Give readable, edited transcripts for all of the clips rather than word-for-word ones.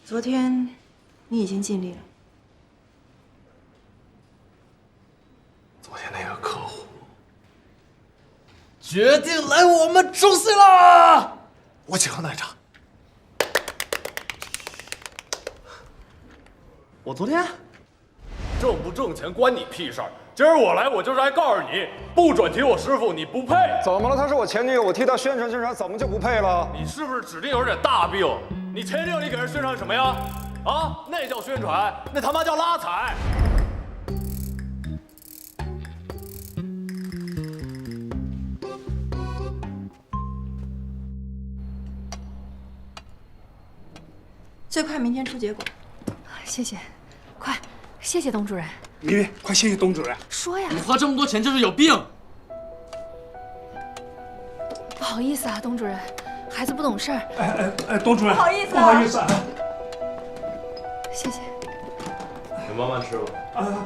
昨天你已经尽力了。昨天那个客户决定来我们中 C 啦！我请喝奶茶。我昨天挣不挣钱关你屁事儿！今儿我来，我就是来告诉你，不准提我师傅，你不配。怎么了？她是我前女友，我替她宣传宣传，怎么就不配了？你是不是指定有点大病？你前女友你给人宣传什么呀？啊，那叫宣传，那他妈叫拉踩！最快明天出结果。谢谢，快，谢谢董主任。明明，快谢谢董主任。说呀！你花这么多钱就是有病。不好意思啊，董主任，孩子不懂事儿。董主任，不好意思啊不好意思啊。谢谢。你慢慢吃吧。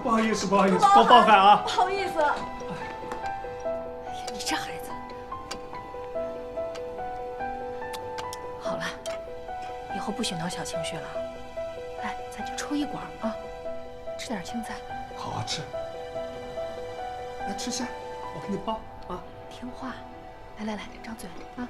不好意思，不好意思，多包涵啊。不好意思。哎呀，你这孩子。好了，以后不许闹小情绪了。来，咱就抽一管啊，吃点青菜。好好吃。来吃下，我给你包啊。听话，来，张嘴啊。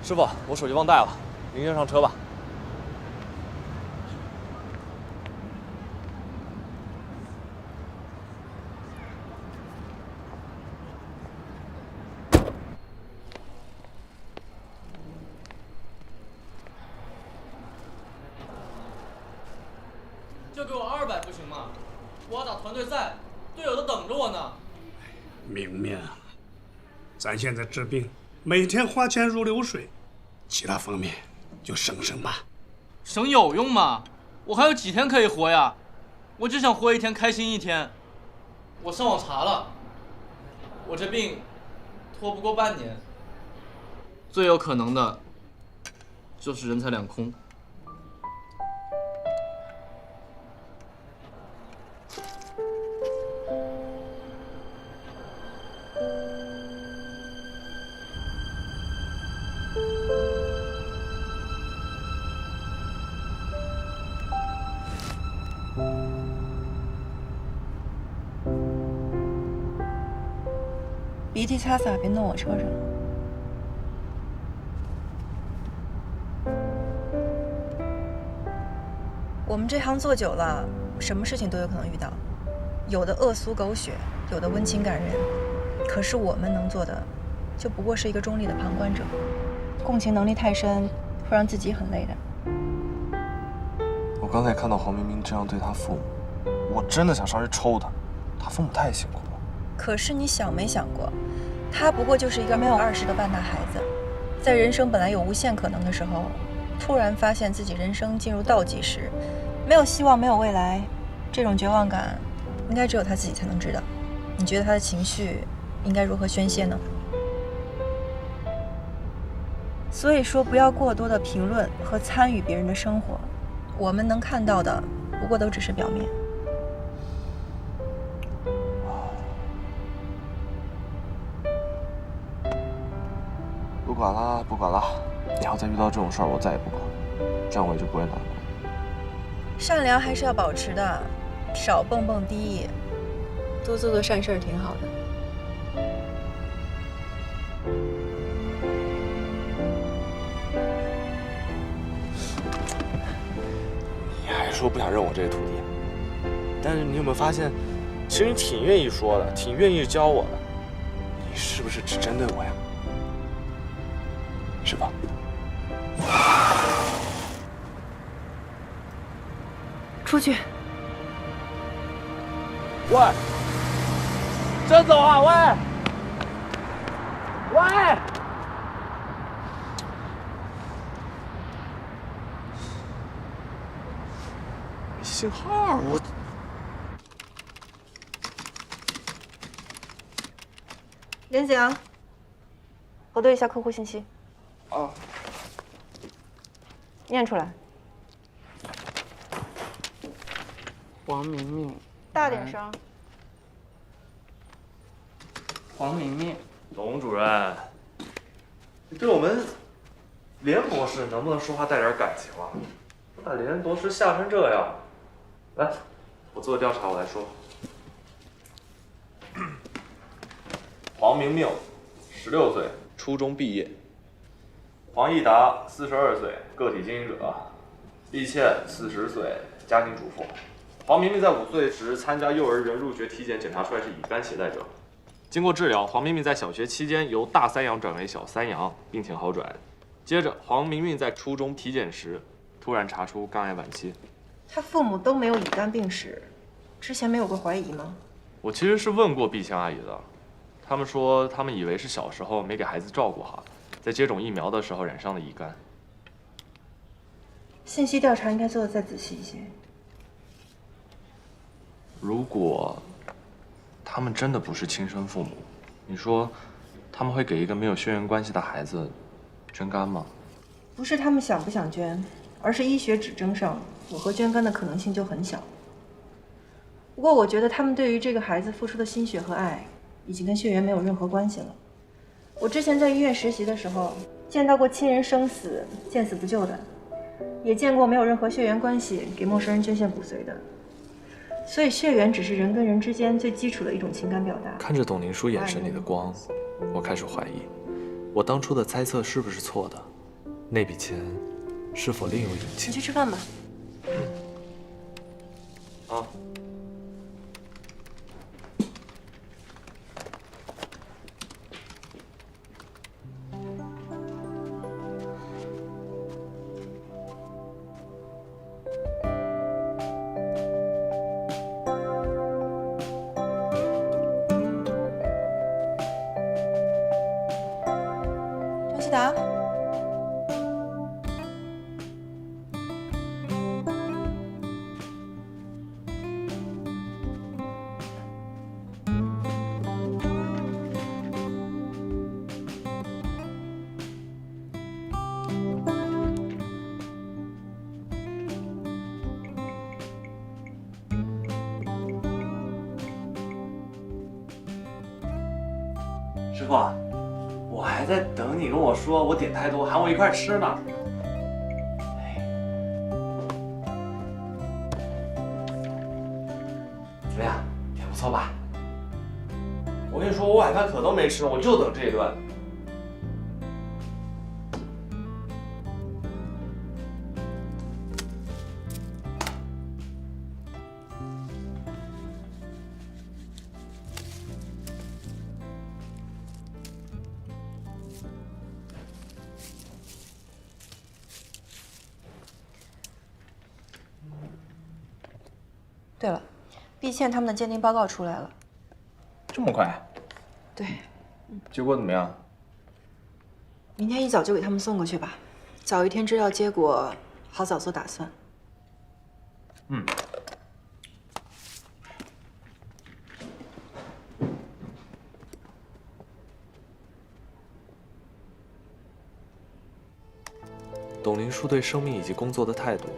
师傅，我手机忘带了，明天上车吧。就给我200不行吗？我要打团队赛，队友都等着我呢。明明，咱现在治病，每天花钱如流水，其他方面就省省吧。省有用吗？我还有几天可以活呀？我只想活一天开心一天。我上网查了，我这病拖不过半年，最有可能的就是人财两空。鼻涕擦擦，别弄我车上。我们这行做久了，什么事情都有可能遇到，有的恶俗狗血，有的温情感人。可是我们能做的，就不过是一个中立的旁观者。共情能力太深，会让自己很累的。我刚才看到黄明明这样对他父母，我真的想上去抽他。他父母太辛苦了。可是你想没想过，他不过就是一个没有20的半大孩子，在人生本来有无限可能的时候，突然发现自己人生进入倒计时，没有希望，没有未来，这种绝望感，应该只有他自己才能知道。你觉得他的情绪应该如何宣泄呢？所以说，不要过多的评论和参与别人的生活，我们能看到的，不过都只是表面。不管了，不管了。以后再遇到这种事儿，我再也不管，这样我也就不会难过。善良还是要保持的，少蹦蹦迪意，多做做善事儿挺好的。你还说不想认我这个徒弟，但是你有没有发现，其实你挺愿意说的，挺愿意教我的。你是不是只针对我呀？是吧？出去。喂，真走啊！喂，喂，没信号，我。连子阳，核对一下客户信息。啊。念出来。黄明明，大点声。黄明明，董主任，你对我们连博士能不能说话带点感情啊？把连博士吓成这样，来，我做调查，我来说。黄明明，16岁，初中毕业。黄义达，42岁，个体经营者。毕倩，40岁，家庭主妇。黄明明在5岁时参加幼儿园入学体检，检查出来是乙肝携带者。经过治疗，黄明明在小学期间由大三阳转为小三阳，病情好转。接着，黄明明在初中体检时突然查出肝癌晚期。他父母都没有乙肝病史，之前没有过怀疑吗？我其实是问过碧香阿姨的，他们说他们以为是小时候没给孩子照顾好，在接种疫苗的时候染上了乙肝。信息调查应该做得再仔细一些。如果他们真的不是亲生父母，你说他们会给一个没有血缘关系的孩子捐肝吗？不是他们想不想捐，而是医学指征上符合捐肝的可能性就很小。不过我觉得他们对于这个孩子付出的心血和爱，已经跟血缘没有任何关系了。我之前在医院实习的时候，见到过亲人生死见死不救的，也见过没有任何血缘关系给陌生人捐献骨髓的。所以血缘只是人跟人之间最基础的一种情感表达。看着董宁书眼神里的光，我开始怀疑，我当初的猜测是不是错的？那笔钱是否另有隐情？你去吃饭吧。啊。张希达，师傅，我还在等你跟我说，我点太多，喊我一块吃呢。怎么样，点不错吧？我跟你说，我晚饭可都没吃，我就等这一顿。对了，毕倩他们的鉴定报告出来了。这么快？对，结果怎么样？明天一早就给他们送过去吧，早一天知道结果，好早做打算。嗯。董林书对生命以及工作的态度，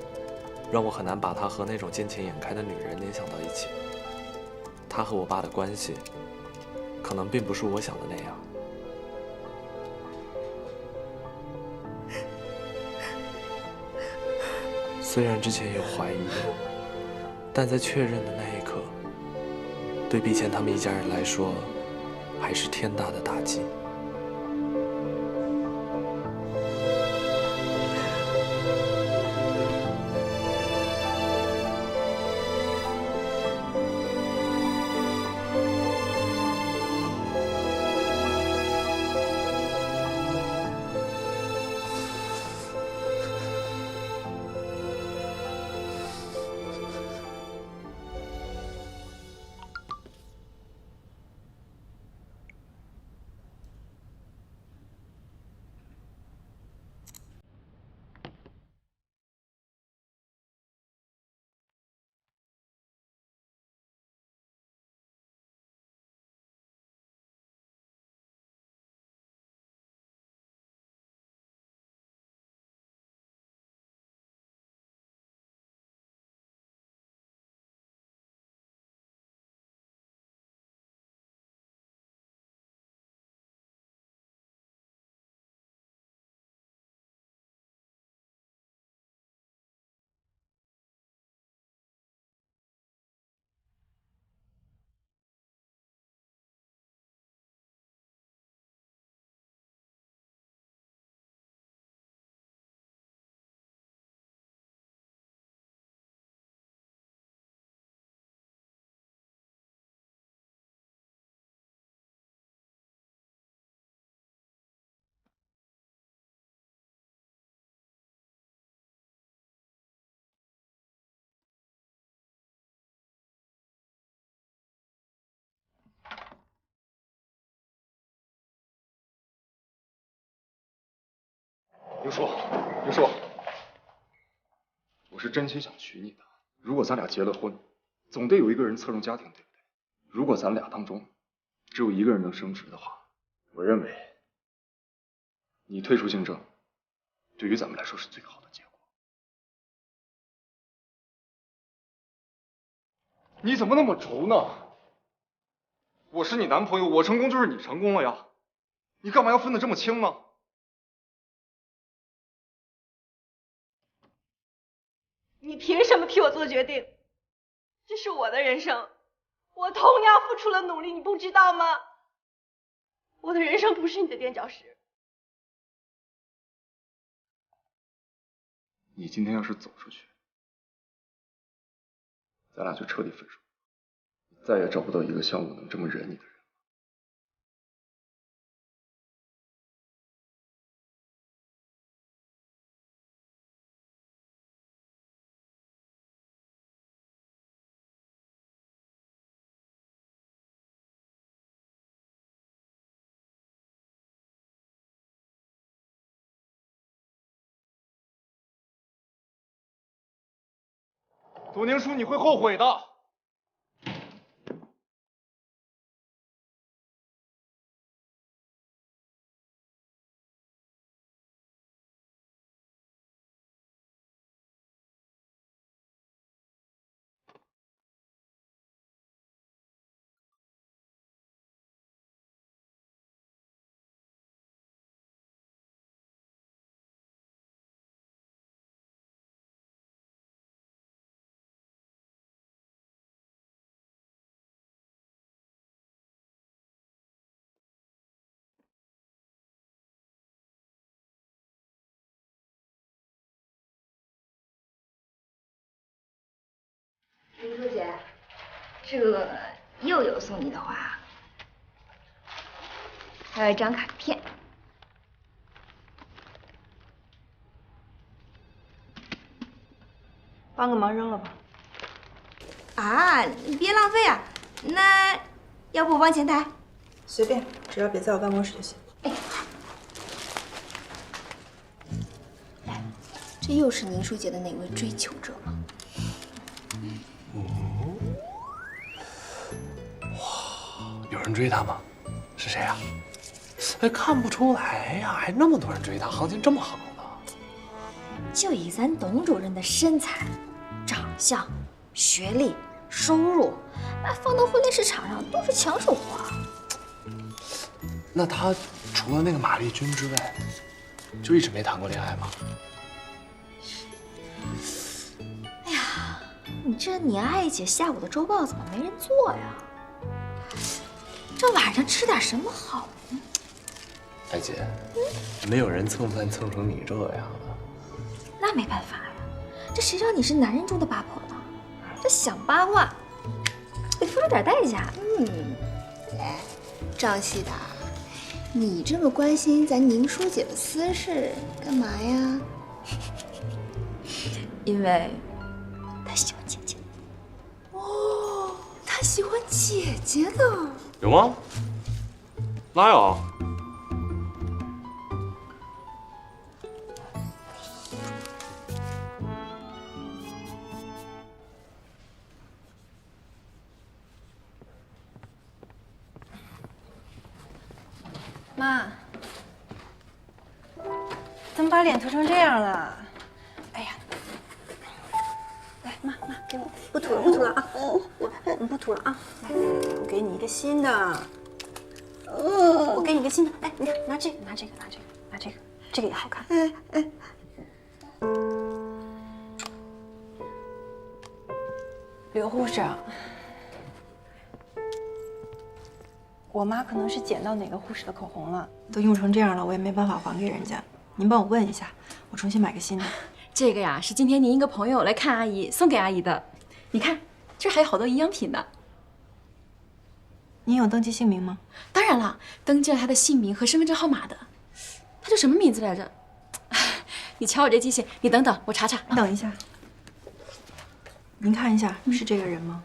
让我很难把她和那种见钱眼开的女人联想到一起。她和我爸的关系，可能并不是我想的那样。虽然之前有怀疑，但在确认的那一刻，对毕倩他们一家人来说，还是天大的打击。刘叔，刘叔，我是真心想娶你的。如果咱俩结了婚，总得有一个人侧重家庭，对不对？如果咱俩当中只有一个人能升职的话，我认为你退出竞争，对于咱们来说是最好的结果。你怎么那么轴呢？我是你男朋友，我成功就是你成功了呀，你干嘛要分得这么清呢？你凭什么替我做决定？这是我的人生，我同样付出了努力，你不知道吗？我的人生不是你的垫脚石。你今天要是走出去，咱俩就彻底分手，再也找不到一个像我能这么忍你的人。董宁叔，你会后悔的。林书姐，这个又有送你的花，还有一张卡片。帮个忙扔了吧。啊，你别浪费啊！那要不我帮前台？随便，只要别在我办公室就行。哎，来，这又是宁书姐的哪位追求者吗？有人追她吗？是谁啊？哎，看不出来呀，还那么多人追她，行情这么好呢。就以咱董主任的身材、长相、学历、收入，那放到婚恋市场上都是抢手货。那她除了那个马丽君之外，就一直没谈过恋爱吗？哎呀，你这你爱姐下午的周报怎么没人做呀？这晚上吃点什么好呢？艾姐，没有人蹭饭蹭成你这样的。那没办法呀，这谁让你是男人中的八婆呢？这想八卦得付出点代价。哎，赵西达，你这么关心咱宁书姐的私事，干嘛呀？因为他喜欢姐姐。哦，他喜欢姐姐的。有吗？哪有？妈，怎么把脸涂成这样了？哎呀，来，妈，给我，不涂了，不涂了啊！我不涂了啊！来，我给你一个新的。我给你个新的，哎，你看，拿这个，这个也好看。刘护士长，我妈可能是捡到哪个护士的口红了，都用成这样了，我也没办法还给人家。您帮我问一下，我重新买个新的。这个呀，是今天您一个朋友来看阿姨送给阿姨的，你看，这还有好多营养品呢。您有登记姓名吗？当然了，登记了他的姓名和身份证号码的。他叫什么名字来着？你瞧我这记性，你等等，我查查。等一下，您看一下，是这个人吗？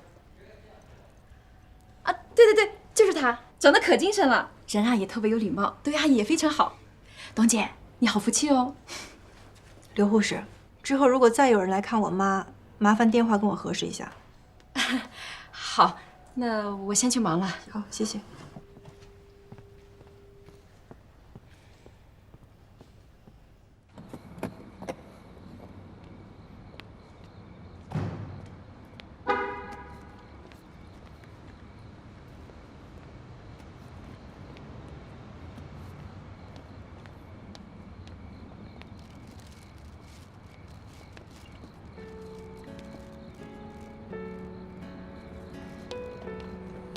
啊，对，就是他，长得可精神了，人啊也特别有礼貌，对阿姨也非常好。董姐，你好福气哦。刘护士，之后如果再有人来看我妈，麻烦电话跟我核实一下。好，那我先去忙了。好，谢谢。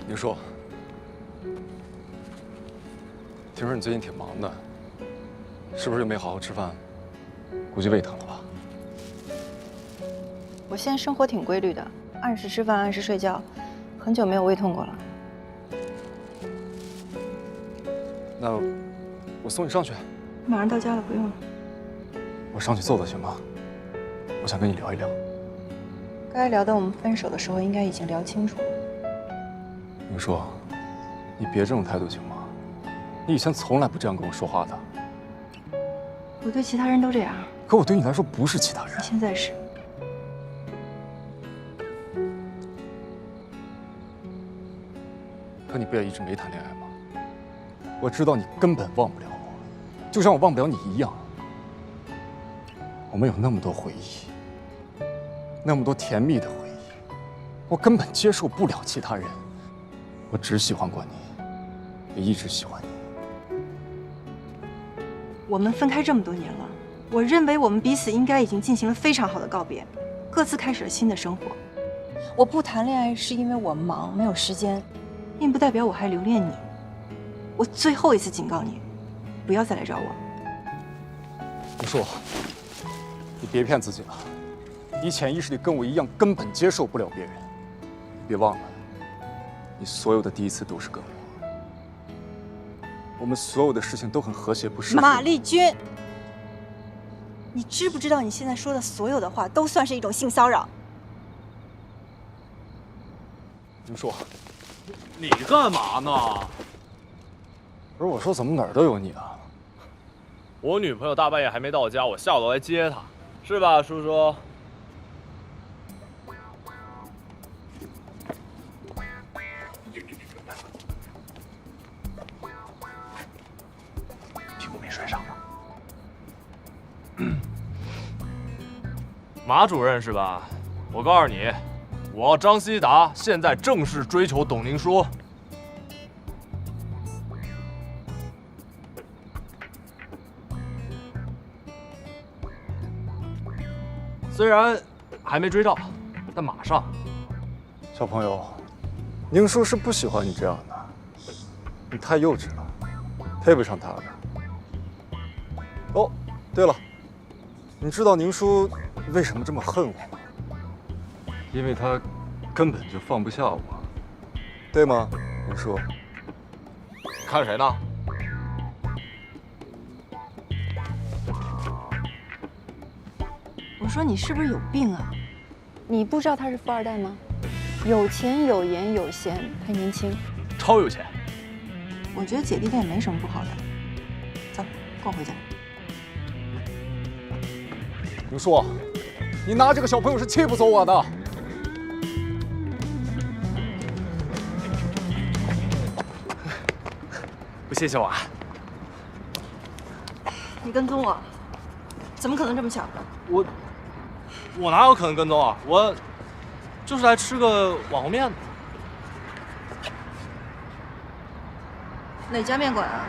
宁叔，听说你最近挺忙的，是不是又没好好吃饭？估计胃疼了吧？我现在生活挺规律的，按时吃饭，按时睡觉，很久没有胃痛过了。那我送你上去。马上到家了，不用了。我上去坐坐行吗？我想跟你聊一聊。该聊的我们分手的时候应该已经聊清楚了。宁叔，你别这种态度行吗？你以前从来不这样跟我说话的。我对其他人都这样，可我对你来说不是其他人。现在是。可你不也一直没谈恋爱吗？我知道你根本忘不了我，就像我忘不了你一样。我们有那么多回忆，那么多甜蜜的回忆，我根本接受不了其他人。我只喜欢过你，也一直喜欢你。我们分开这么多年了，我认为我们彼此应该已经进行了非常好的告别，各自开始了新的生活。我不谈恋爱是因为我忙，没有时间，并不代表我还留恋你。我最后一次警告你，不要再来找我。宁叔，你别骗自己了，你潜意识里跟我一样，根本接受不了别人。你别忘了。你所有的第一次都是跟我们所有的事情都很和谐，不是？马丽君，你知不知道你现在说的所有的话都算是一种性骚扰？宁叔，你干嘛呢？不是我说，怎么哪儿都有你啊？我女朋友大半夜还没到家，我下楼来接她，是吧，叔叔？马主任是吧？我告诉你，我要张希达现在正式追求董宁书。虽然还没追到，但马上。小朋友，宁叔是不喜欢你这样的，你太幼稚了，配不上他的。哦，对了，你知道宁叔为什么这么恨我吗？因为他根本就放不下我，对吗，宁叔？看谁呢？我说你是不是有病啊？你不知道他是富二代吗？有钱有颜有闲，还年轻，超有钱。我觉得姐弟恋没什么不好的。走，跟我回家。宁叔，你拿这个小朋友是气不走我的。不谢谢我啊。你跟踪我，怎么可能这么巧？我哪有可能跟踪啊？我就是来吃个网红面的。哪家面馆啊？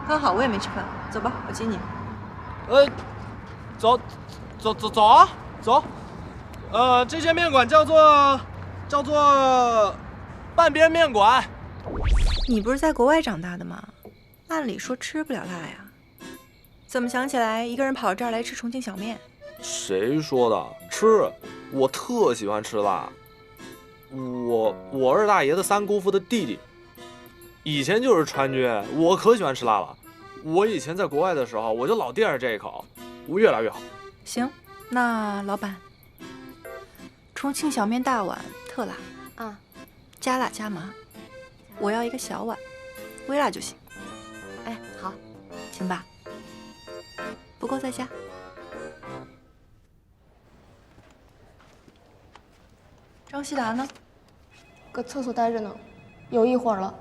刚好我也没吃饭，走吧，我接你。走啊，走。这间面馆叫做半边面馆。你不是在国外长大的吗？按理说吃不了辣呀，怎么想起来一个人跑这儿来吃重庆小面？谁说的？吃，我特喜欢吃辣。我二大爷的三姑父的弟弟，以前就是川军，我可喜欢吃辣了。我以前在国外的时候，我就老惦着这一口，我越来越好。行，那老板，重庆小面大碗特辣啊，加辣加麻。我要一个小碗，微辣就行。哎，好，行吧？不够再加。张希达呢？搁厕所待着呢，有一会儿了。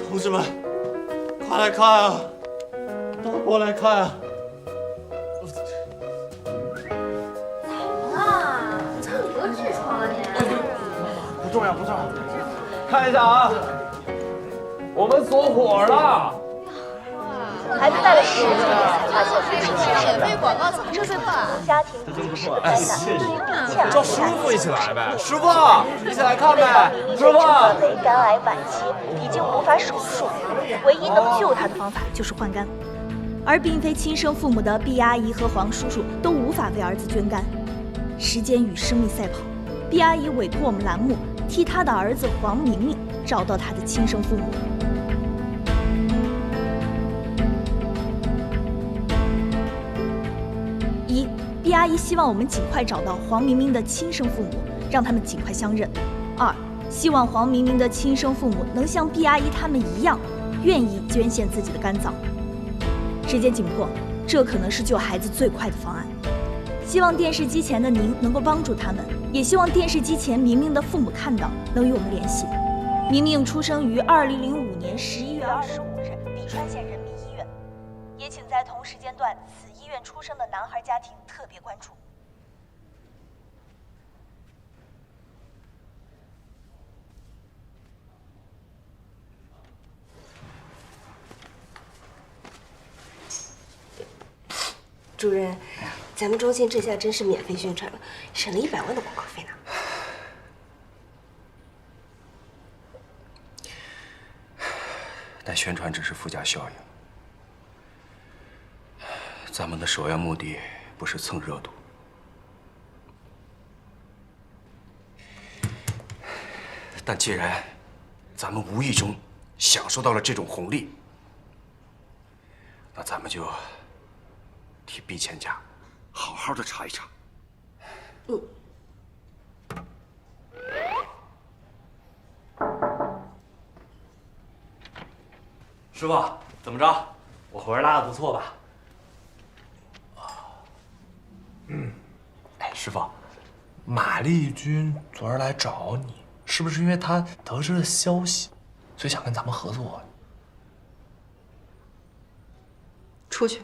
同志们，快来看啊！大过来看啊！怎么了？得痔疮了你？不重要，不重要。看一下啊，我们锁火了。孩子带了10几年才发现自己是免费广告，怎么这是家庭经济灾难，叫师傅一起来呗，师傅一起来看呗，师傅。为肝癌晚期，已经无法手术，唯一能救他的方法就是换肝。而并非亲生父母的毕阿姨和黄叔叔都无法为儿子捐肝。时间与生命赛跑，毕阿姨委托我们栏目替她的儿子黄明明找到他的亲生父母。毕阿姨希望我们尽快找到黄明明的亲生父母，让他们尽快相认。2，希望黄明明的亲生父母能像毕阿姨他们一样，愿意捐献自己的肝脏。时间紧迫，这可能是救孩子最快的方案。希望电视机前的您能够帮助他们，也希望电视机前明明的父母看到，能与我们联系。明明出生于2005年11月25日，利川县人民医院。也请在同时间段此医院出生的男孩家庭特别关注。主任，咱们中心这下真是免费宣传了，省了100万的广告费呢。但宣传只是附加效应。咱们的首要目的不是蹭热度，但既然咱们无意中享受到了这种红利，那咱们就替毕千家好好的查一查。师傅，怎么着？我活儿拉的不错吧？哎，师傅，马丽君昨儿来找你，是不是因为她得知了消息，所以想跟咱们合作？出去。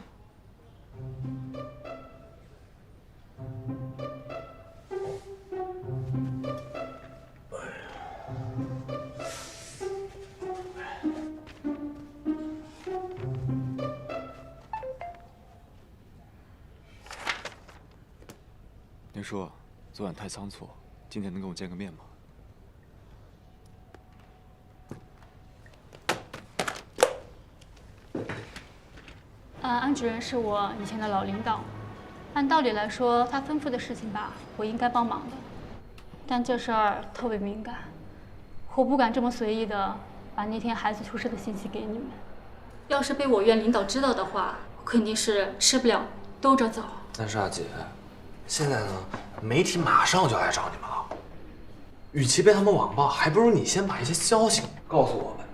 您说，昨晚太仓促，今天能跟我见个面吗？安主任是我以前的老领导，按道理来说，他吩咐的事情吧，我应该帮忙的。但这事儿特别敏感，我不敢这么随意的把那天孩子出事的信息给你们。要是被我院领导知道的话，我肯定是吃不了兜着走。但是啊，姐，现在呢，媒体马上就来找你们了。与其被他们网暴，还不如你先把一些消息告诉我们，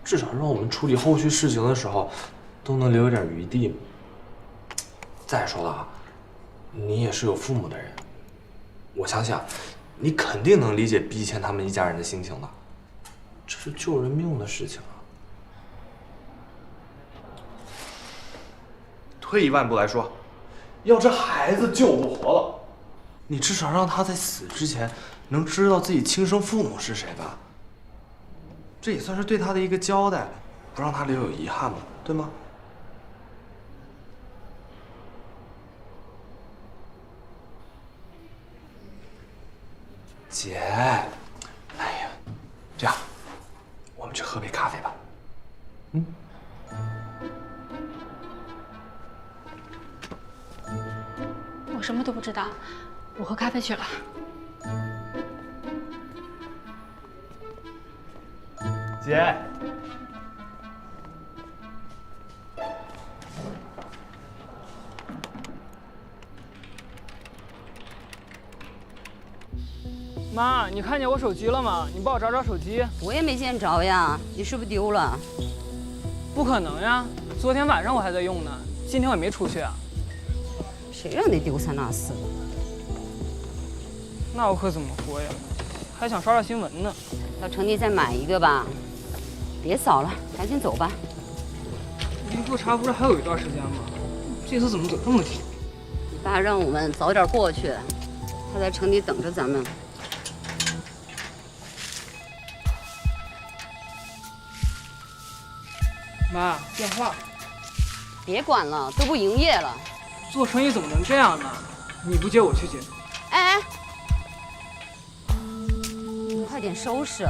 至少让我们处理后续事情的时候都能留一点余地嘛。再说了啊，你也是有父母的人，我相信啊，你肯定能理解毕谦他们一家人的心情的。这是救人命的事情啊。退一万步来说，要这孩子救不活了，你至少让他在死之前能知道自己亲生父母是谁吧。这也算是对他的一个交代，不让他留有遗憾嘛，对吗？姐，哎呀，这样，我们去喝杯咖啡吧。嗯。我什么都不知道，我喝咖啡去了。姐，妈，你看见我手机了吗？你帮我找找手机。我也没见着呀，你是不是丢了？不可能呀，昨天晚上我还在用呢，今天我也没出去啊。谁让你丢三落四的？那我可怎么活呀？还想刷刷新闻呢。到城里再买一个吧。别扫了，赶紧走吧。离复查不是还有一段时间吗？这次怎么走这么急？你爸让我们早点过去，他在城里等着咱们。妈，电话。别管了，都不营业了。做生意怎么能这样呢？你不接我去接。哎，你快点收拾。